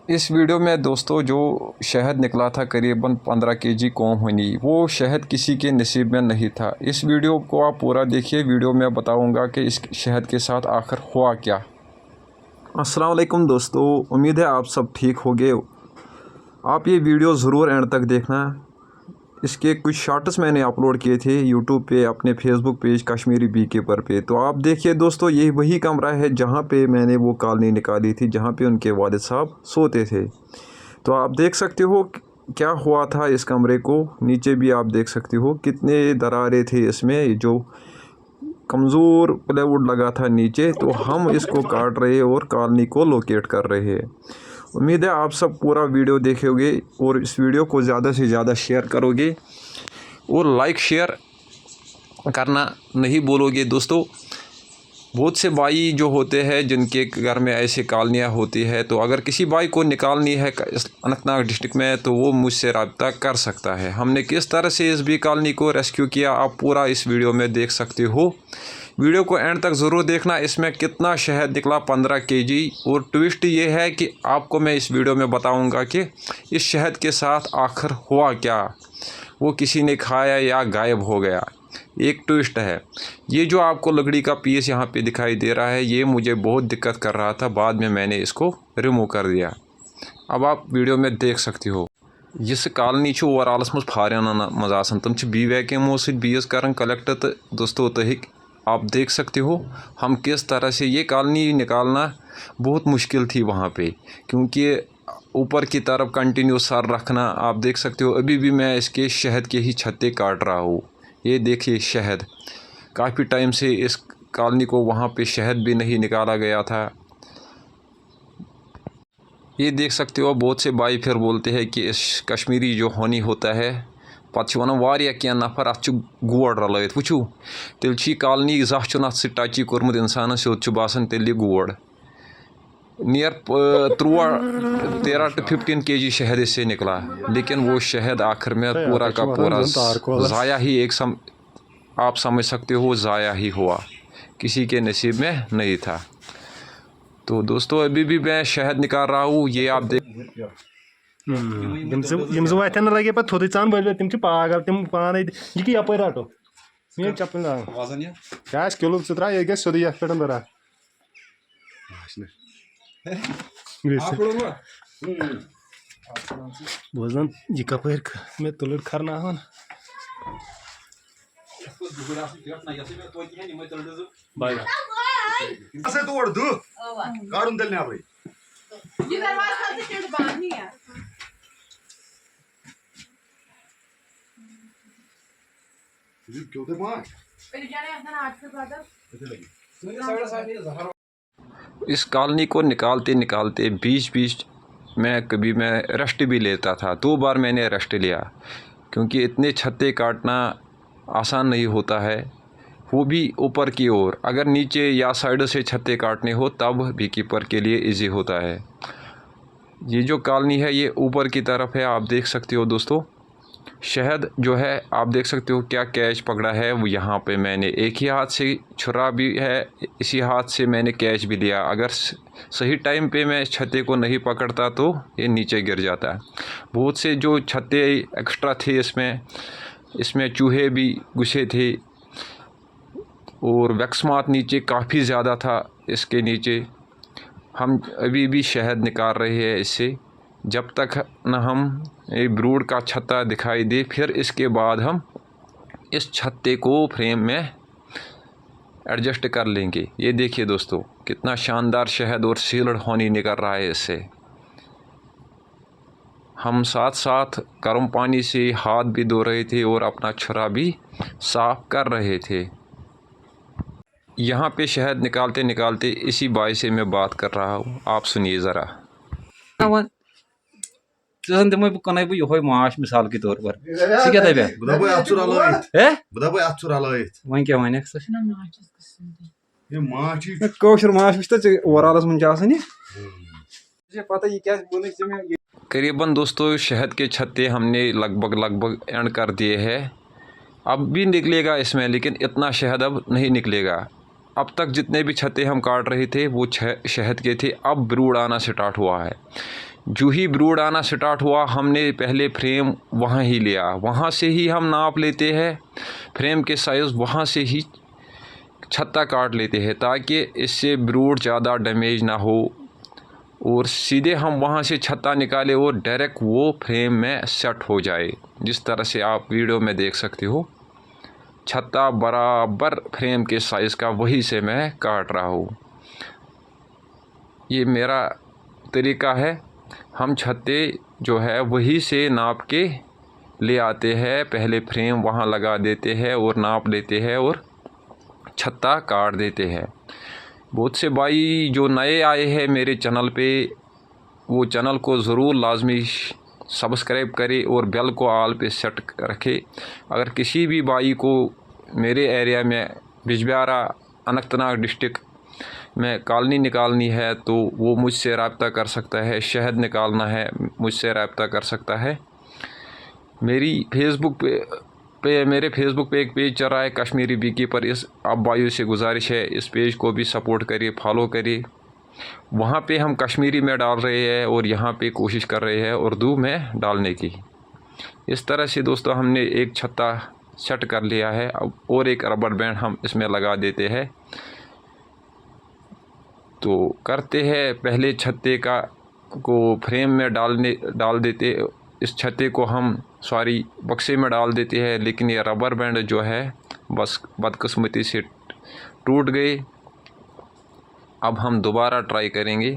इस वीडियो में दोस्तों जो शहद निकला था करीबन 15 केजी कोहनी, वो शहद किसी के नसीब में नहीं था। इस वीडियो को आप पूरा देखिए। वीडियो में बताऊंगा कि इस शहद के साथ आखिर हुआ क्या। अस्सलाम वालेकुम दोस्तों, उम्मीद है आप सब ठीक होंगे। आप ये वीडियो ज़रूर एंड तक देखना। इसके कुछ शॉर्ट्स मैंने अपलोड किए थे यूट्यूब पे, अपने Facebook page Kashmiri bee keeper पे। तो आप देखिए दोस्तों, ये वही कमरा है जहाँ पे मैंने वो कॉलोनी निकाली थी, जहाँ पे उनके वालिद साहब सोते थे। तो आप देख सकते हो क्या हुआ था इस कमरे को। नीचे भी आप देख सकते हो कितने दरारें थे इसमें, जो कमज़ोर प्लाईवुड लगा था नीचे। तो हम इसको काट रहे और कॉलोनी को लोकेट कर रहे हैं। उम्मीद है आप सब पूरा वीडियो देखोगे और इस वीडियो को ज़्यादा से ज़्यादा शेयर करोगे और लाइक शेयर करना नहीं बोलोगे दोस्तों। बहुत से भाई जो होते हैं जिनके घर में ऐसे कॉलोनियाँ होती है, तो अगर किसी भाई को निकालनी है अनंतनाग डिस्ट्रिक्ट में तो वो मुझसे रब्ता कर सकता है। हमने किस तरह से इस बी कॉलोनी को रेस्क्यू किया आप पूरा इस वीडियो में देख सकते हो। वीडियो को एंड तक ज़रूर देखना। इसमें कितना शहद निकला, 15 केजी। और ट्विस्ट ये है कि आपको मैं इस वीडियो में बताऊंगा कि इस शहद के साथ आखिर हुआ क्या, वो किसी ने खाया या गायब हो गया। एक ट्विस्ट है। ये जो आपको लकड़ी का पीस यहाँ पे दिखाई दे रहा है, ये मुझे बहुत दिक्कत कर रहा था, बाद में मैंने इसको रिमूव कर दिया। अब आप वीडियो में देख सकते हो। इस कॉलोनी ओवरऑलस मज फारियान मज आसान, तम बी वैक्यूमो बीज कर कलेक्ट। तो दोस्तों आप देख सकते हो हम किस तरह से ये कॉलोनी निकालना बहुत मुश्किल थी वहाँ पे, क्योंकि ऊपर की तरफ कंटिन्यू सर रखना। आप देख सकते हो अभी भी मैं इसके शहद के ही छत्ते काट रहा हूँ। ये देखिए शहद, काफ़ी टाइम से इस कॉलोनी को वहाँ पे शहद भी नहीं निकाला गया था। ये देख सकते हो बहुत से भाई फिर बोलते हैं कि इस कश्मीरी जो होनी होता है, पत्त वन वारिया क्या नफर अत गोड़ रलत वो तेल कॉलोनी जह अत टची कोर्मुत इंसान सोद बासान तेल गोड़। नियर 13 to 15 केजी शहद इससे निकला, लेकिन वो शहद आखिर में पूरा का पूरा ज़ाया ही आप समझ सकते हो, ज़ाया ही हुआ, किसी के नसीब में नहीं था। तो दोस्तों अभी भी मैं शहद निकाल रहा हूँ। ये आप देख वतन लगे पे थोड़ी चान बोल तुम पागल तुम पान यह यप रटो मे चपल क्या किलो त्रा ये सोद ये पे दरा बोजन यह कप मे तुल खरना इस कॉलोनी को निकालते निकालते बीच बीच में कभी मैं रेस्ट भी लेता था। 2 बार मैंने रेस्ट लिया, क्योंकि इतने छत्ते काटना आसान नहीं होता है, वो भी ऊपर की ओर। अगर नीचे या साइड से छत्ते काटने हो तब बी कीपर के लिए इजी होता है। ये जो कॉलोनी है ये ऊपर की तरफ है। आप देख सकते हो दोस्तों शहद जो है, आप देख सकते हो क्या कैच पकड़ा है। वो यहाँ पे मैंने एक ही हाथ से छुरा भी है, इसी हाथ से मैंने कैच भी लिया। अगर सही टाइम पे मैं छत्ते को नहीं पकड़ता तो ये नीचे गिर जाता। बहुत से जो छत्ते एक्स्ट्रा थे इसमें चूहे भी घुसे थे और वैक्समात नीचे काफ़ी ज़्यादा था इसके नीचे। हम अभी भी शहद निकाल रहे हैं इससे, जब तक न हम एक ब्रूड का छत्ता दिखाई दे, फिर इसके बाद हम इस छत्ते को फ्रेम में एडजस्ट कर लेंगे। ये देखिए दोस्तों कितना शानदार शहद और सील्ड होनी निकल रहा है इससे। हम साथ साथ गर्म पानी से हाथ भी धो रहे थे और अपना छुरा भी साफ कर रहे थे। यहाँ पे शहद निकालते निकालते इसी भाई से मैं बात कर रहा हूँ, आप सुनिए ज़रा। दम कन यो माश मिसाल के तौर पर क्या वन क्या वन कौशर माश वो ओवरऑलस मन पता ये क्या करीबन दोस्तों शहद के छत्ते हमने लगभग एंड कर दिए हैं। अब भी निकलेगा इसमें, लेकिन इतना शहद अब नहीं निकलेगा। अब तक जितने भी छत्ते हम काट रहे थे वो शहद के थे। अब ब्रूड आना स्टार्ट हुआ है। जो ही ब्रूड आना स्टार्ट हुआ हमने पहले फ्रेम वहाँ ही लिया, वहाँ से ही हम नाप लेते हैं फ्रेम के साइज़, वहाँ से ही छत्ता काट लेते हैं ताकि इससे ब्रूड ज़्यादा डैमेज ना हो, और सीधे हम वहाँ से छत्ता निकाले और डायरेक्ट वो फ्रेम में सेट हो जाए। जिस तरह से आप वीडियो में देख सकते हो छत्ता बराबर फ्रेम के साइज़ का वही से मैं काट रहा हूँ। ये मेरा तरीका है। हम छत्ते जो है वही से नाप के ले आते हैं, पहले फ्रेम वहाँ लगा देते हैं और नाप लेते हैं और छत्ता काट देते हैं। बहुत से भाई जो नए आए हैं मेरे चैनल पे, वो चैनल को ज़रूर लाजमी सब्सक्राइब करें और बेल को ऑल पे सेट रखें। अगर किसी भी भाई को मेरे एरिया में बिजबिहारा अनंतनाग डिस्ट्रिक्ट में कॉलोनी निकालनी है तो वो मुझसे रब्ता कर सकता है, शहद निकालना है मुझसे रब्ता कर सकता है। मेरी मेरे फेसबुक पे एक पेज चल रहा है कश्मीरी बी कीपर। इस आप भाइयों से गुजारिश है इस पेज को भी सपोर्ट करिए, फॉलो करिए। वहाँ पे हम कश्मीरी में डाल रहे हैं और यहाँ पे कोशिश कर रहे हैं उर्दू में डालने की। इस तरह से दोस्तों हमने एक छत्ता सेट कर लिया है। अब और एक रबर बैंड हम इसमें लगा देते हैं। तो करते हैं पहले छत्ते को फ्रेम में डाल देते, इस छत्ते को हम बक्से में डाल देते हैं, लेकिन ये रबर बैंड जो है बस बदकिस्मती से टूट गए। अब हम दोबारा ट्राई करेंगे।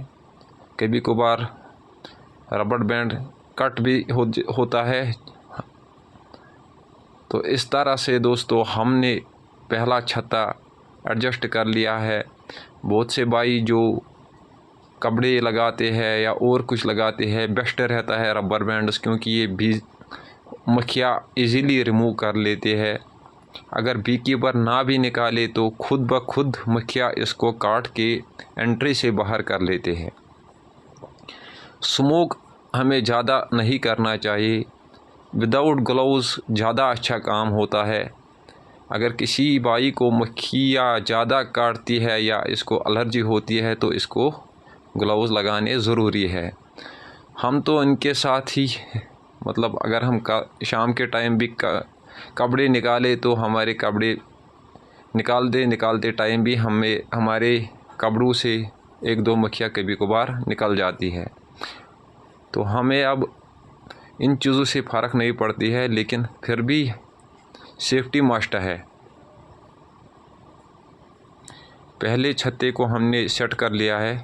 कभी कभार रबर बैंड कट भी होता है। तो इस तरह से दोस्तों हमने पहला छत्ता एडजस्ट कर लिया है। बहुत से भाई जो कपड़े लगाते हैं या और कुछ लगाते हैं, बेस्ट रहता है रबर बैंड्स, क्योंकि ये भी मक्खियाँ इजीली रिमूव कर लेते हैं। अगर बी कीपर ना भी निकाले तो खुद ब खुद मक्खियाँ इसको काट के एंट्री से बाहर कर लेते हैं। स्मोक हमें ज़्यादा नहीं करना चाहिए। विदाउट ग्लव्स ज़्यादा अच्छा काम होता है। अगर किसी भाई को मक्खियाँ ज़्यादा काटती है या इसको एलर्जी होती है तो इसको ग्लव्स लगाने ज़रूरी है। हम तो इनके साथ ही मतलब अगर हम शाम के टाइम भी कपड़े निकाले तो हमारे कपड़े निकालते टाइम भी हमारे कपड़ों से एक दो मक्खियाँ कभी कभार निकल जाती है। तो हमें अब इन चीज़ों से फ़र्क नहीं पड़ती है, लेकिन फिर भी सेफ्टी मस्ट है। पहले छत्ते को हमने सेट कर लिया है।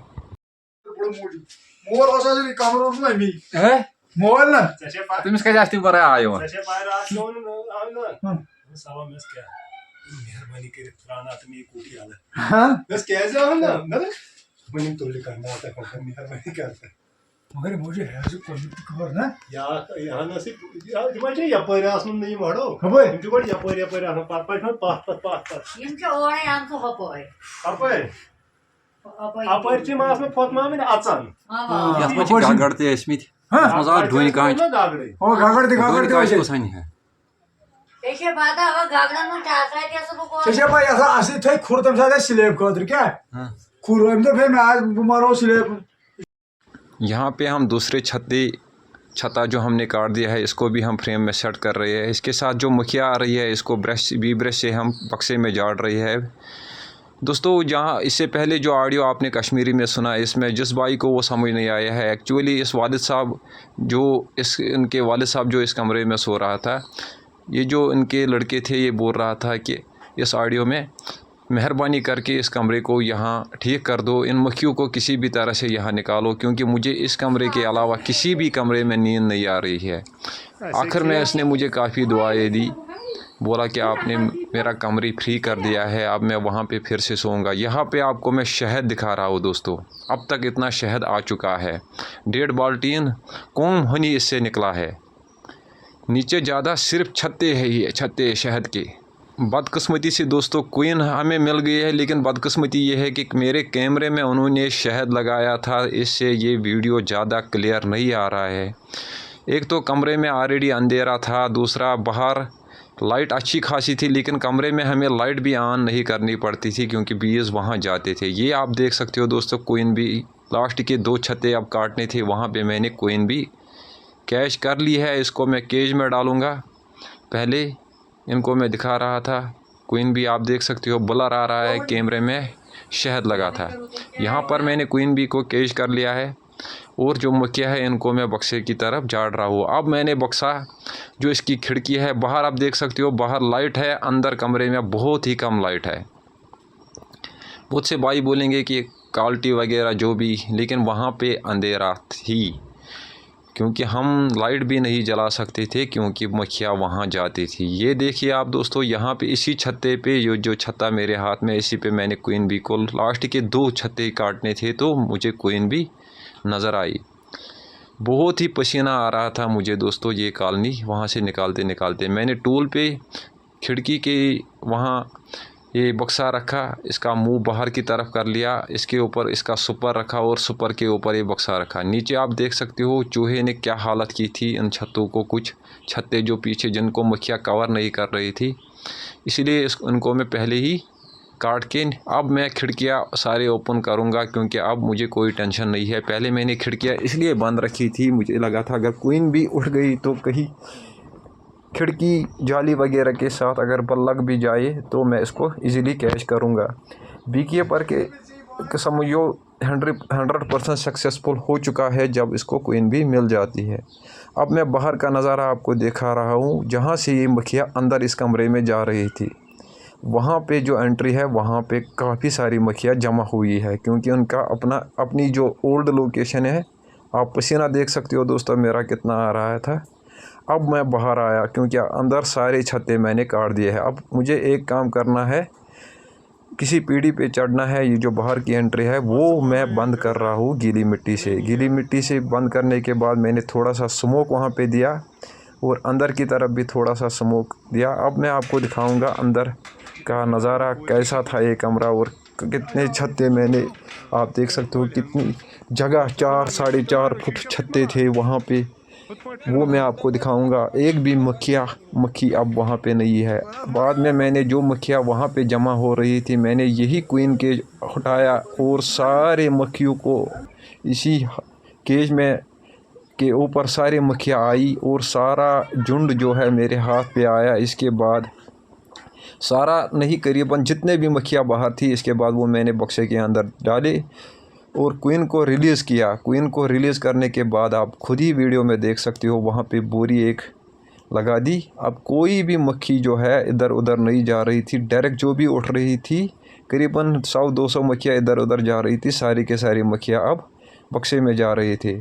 तुमस क्या जास्ती बरा आयो मगर मुझे है जो क्वालिटी खबर ना यहाँ नसीब यपर माड़ो यपर खुर तम साथ स्लेब खतर क्या खुर फिर मैं आज मारो स्लेब। यहाँ पे हम दूसरे छत्ता जो हमने काट दिया है इसको भी हम फ्रेम में सेट कर रहे हैं। इसके साथ जो मुखिया आ रही है इसको ब्रश से हम बक्से में झाड़ रही है। दोस्तों जहाँ इससे पहले जो ऑडियो आपने कश्मीरी में सुना, इसमें जिस भाई को वो समझ नहीं आया है, एक्चुअली इस वालिद साहब इनके वालिद साहब जो इस कमरे में सो रहा था, ये जो इनके लड़के थे ये बोल रहा था कि इस ऑडियो में मेहरबानी करके इस कमरे को यहाँ ठीक कर दो, इन मक्खियों को किसी भी तरह से यहाँ निकालो, क्योंकि मुझे इस कमरे के अलावा किसी भी कमरे में नींद नहीं आ रही है। आखिर में इसने मुझे काफ़ी दुआएं दी, बोला कि आपने मेरा कमरे फ्री कर दिया है, अब मैं वहाँ पे फिर से सोऊंगा। यहाँ पे आपको मैं शहद दिखा रहा हूँ दोस्तों, अब तक इतना शहद आ चुका है। 1.5 बाल्टीन कौम हनी इससे निकला है। नीचे ज़्यादा सिर्फ छत्ते शहद के। बदकिस्मती से दोस्तों क्वीन हमें मिल गई है, लेकिन बदकिस्मती ये है कि मेरे कैमरे में उन्होंने शहद लगाया था, इससे ये वीडियो ज़्यादा क्लियर नहीं आ रहा है। एक तो कमरे में ऑलरेडी अंधेरा था, दूसरा बाहर लाइट अच्छी खासी थी, लेकिन कमरे में हमें लाइट भी ऑन नहीं करनी पड़ती थी क्योंकि बीज वहाँ जाते थे। ये आप देख सकते हो दोस्तों, क्वीन भी लास्ट के 2 छत्ते अब काटने थे, वहाँ पे मैंने कोइन भी कैच कर ली है। इसको मैं केज में डालूँगा। पहले इनको मैं दिखा रहा था, क्वीन बी आप देख सकते हो ब्लर आ रहा है कैमरे में, शहद लगा था। यहाँ पर मैंने क्वीन बी को कैच कर लिया है और जो मक्खियाँ है इनको मैं बक्से की तरफ झाड़ रहा हूँ। अब मैंने बक्सा जो इसकी खिड़की है, बाहर आप देख सकते हो बाहर लाइट है, अंदर कमरे में बहुत ही कम लाइट है। बहुत से भाई बोलेंगे कि क्वालिटी वगैरह जो भी, लेकिन वहाँ पे अंधेरा थी क्योंकि हम लाइट भी नहीं जला सकते थे क्योंकि मक्खियाँ वहाँ जाती थी। ये देखिए आप दोस्तों, यहाँ पे इसी छत्ते पे जो छत्ता मेरे हाथ में, इसी पे मैंने क्वीन बी को लास्ट के 2 छत्ते काटने थे तो मुझे क्वीन बी नज़र आई। बहुत ही पसीना आ रहा था मुझे दोस्तों। ये कॉलोनी वहाँ से निकालते निकालते मैंने टूल पे खिड़की के वहाँ ये बक्सा रखा, इसका मुंह बाहर की तरफ कर लिया, इसके ऊपर इसका सुपर रखा और सुपर के ऊपर ये बक्सा रखा। नीचे आप देख सकते हो चूहे ने क्या हालत की थी इन छत्तों को, कुछ छत्ते जो पीछे जिनको मक्खियाँ कवर नहीं कर रही थी, इसलिए उनको मैं पहले ही काट के अब मैं खिड़कियाँ सारे ओपन करूँगा क्योंकि अब मुझे कोई टेंशन नहीं है। पहले मैंने खिड़कियाँ इसलिए बंद रखी थी, मुझे लगा था अगर क्वीन भी उठ गई तो कहीं खिड़की जाली वगैरह के साथ अगर बल लग भी जाए तो मैं इसको इजीली कैच करूँगा। बीकीपर के समझो 100% सक्सेसफुल हो चुका है जब इसको क्वीन भी मिल जाती है। अब मैं बाहर का नज़ारा आपको दिखा रहा हूँ, जहाँ से ये मक्खियाँ अंदर इस कमरे में जा रही थी। वहाँ पे जो एंट्री है वहाँ पे काफ़ी सारी मक्खियाँ जमा हुई है क्योंकि उनका अपनी जो ओल्ड लोकेशन है। आप पसीना देख सकते हो दोस्तों मेरा कितना आ रहा था। अब मैं बाहर आया क्योंकि अंदर सारे छत्ते मैंने काट दिए हैं। अब मुझे एक काम करना है, किसी पीढ़ी पे चढ़ना है। ये जो बाहर की एंट्री है वो मैं बंद कर रहा हूँ गीली मिट्टी से। गीली मिट्टी से बंद करने के बाद मैंने थोड़ा सा स्मोक वहाँ पे दिया और अंदर की तरफ भी थोड़ा सा स्मोक दिया। अब मैं आपको दिखाऊँगा अंदर का नज़ारा कैसा था ये कमरा और कितने छत्ते मैंने, आप देख सकते हो कितनी जगह, 4-4.5 फुट छत्ते थे वहाँ पे, वो मैं आपको दिखाऊंगा। एक भी मक्खी अब वहाँ पे नहीं है। बाद में मैंने जो मक्खियाँ वहाँ पे जमा हो रही थी मैंने यही क्वीन केज हटाया और सारे मक्खियों को इसी केज में के ऊपर सारी मक्खियाँ आई और सारा झुंड जो है मेरे हाथ पे आया। इसके बाद सारा नहीं, करीबन जितने भी मक्खियाँ बाहर थी, इसके बाद वो मैंने बक्से के अंदर डाले और क्वीन को रिलीज़ किया। क्वीन को रिलीज़ करने के बाद आप खुद ही वीडियो में देख सकते हो वहाँ पे बोरी एक लगा दी। अब कोई भी मक्खी जो है इधर उधर नहीं जा रही थी, डायरेक्ट जो भी उठ रही थी करीबन 100-200 मक्खियाँ इधर उधर जा रही थी, सारी के सारी मक्खियाँ अब बक्से में जा रही थी।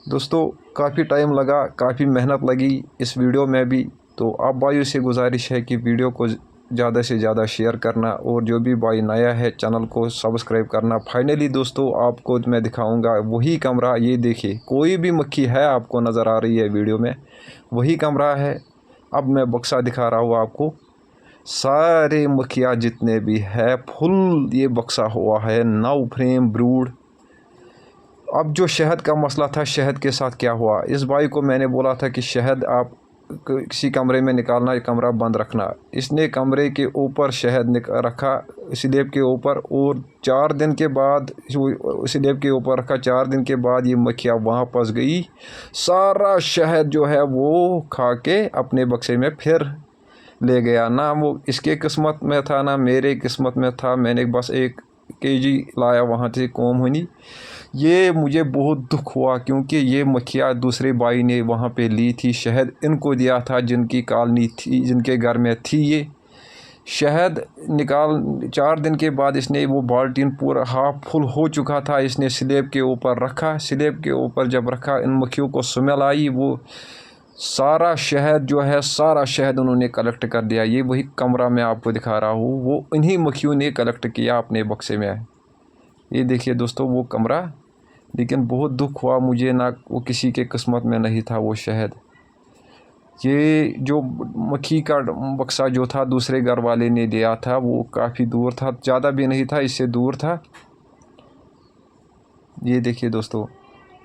दोस्तों काफ़ी टाइम लगा, काफ़ी मेहनत लगी इस वीडियो में भी। तो आप भाइयों से गुजारिश है कि वीडियो को ज़्यादा से ज़्यादा शेयर करना और जो भी भाई नया है चैनल को सब्सक्राइब करना। फाइनली दोस्तों आपको मैं दिखाऊंगा वही कमरा। ये देखिए कोई भी मक्खी है आपको नज़र आ रही है वीडियो में, वही कमरा है। अब मैं बक्सा दिखा रहा हूँ आपको, सारे मक्खियाँ जितने भी है फुल ये बक्सा हुआ है, 9 फ्रेम ब्रूड। अब जो शहद का मसला था, शहद के साथ क्या हुआ, इस भाई को मैंने बोला था कि शहद आप किसी कमरे में निकालना, कमरा बंद रखना। इसने कमरे के ऊपर शहद रखा स्लैब के ऊपर और 4 दिन के बाद स्लैब के ऊपर रखा। 4 दिन के बाद ये मक्खियाँ वापस गई, सारा शहद जो है वो खा के अपने बक्से में फिर ले गया। ना वो इसके किस्मत में था ना मेरे किस्मत में था। मैंने बस 1 केजी लाया वहाँ से कोम हुनी। ये मुझे बहुत दुख हुआ क्योंकि ये मक्खियाँ दूसरे भाई ने वहाँ पे ली थी, शहद इनको दिया था जिनकी कॉलोनी थी, जिनके घर में थी। ये शहद निकाल 4 दिन के बाद इसने वो बाल्टीन पूरा हाफ फुल हो चुका था, इसने स्लैब के ऊपर रखा। स्लैब के ऊपर जब रखा इन मक्खियों को स्मेल आई, वो सारा शहद जो है सारा शहद उन्होंने कलेक्ट कर दिया। ये वही कमरा मैं आपको दिखा रहा हूँ, वो इन्हीं मक्खियों ने कलेक्ट किया अपने बक्से में। ये देखिए दोस्तों वो कमरा, लेकिन बहुत दुख हुआ मुझे, ना वो किसी के किस्मत में नहीं था वो शहद। ये जो मक्खी का बक्सा जो था दूसरे घर वाले ने दिया था, वो काफ़ी दूर था, ज़्यादा भी नहीं था, इससे दूर था। ये देखिए दोस्तों,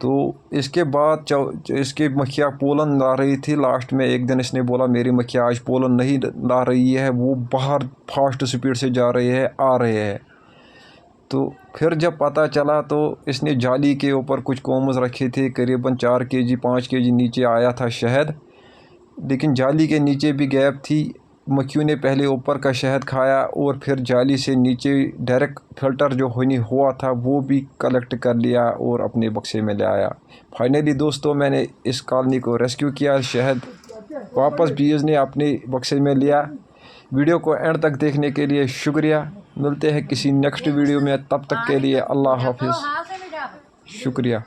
तो इसके बाद इसके मक्खियाँ पोलन ला रही थी। लास्ट में एक दिन इसने बोला मेरी मक्खियाँ आज पोलन नहीं ला रही है, वो बाहर फास्ट स्पीड से जा रही है, आ रहे हैं। तो फिर जब पता चला तो इसने जाली के ऊपर कुछ कोम्स रखे थे, करीबन 4 केजी 5 केजी नीचे आया था शहद, लेकिन जाली के नीचे भी गैप थी। मक्खियों ने पहले ऊपर का शहद खाया और फिर जाली से नीचे डायरेक्ट फ़िल्टर जो होनी हुआ था वो भी कलेक्ट कर लिया और अपने बक्से में ले आया। फाइनली दोस्तों मैंने इस कॉलोनी को रेस्क्यू किया, शहद वापस बीज ने अपने बक्से में लिया। वीडियो को एंड तक देखने के लिए शुक्रिया। मिलते हैं किसी नेक्स्ट वीडियो में, तब तक के लिए अल्लाह हाफिज़, शुक्रिया।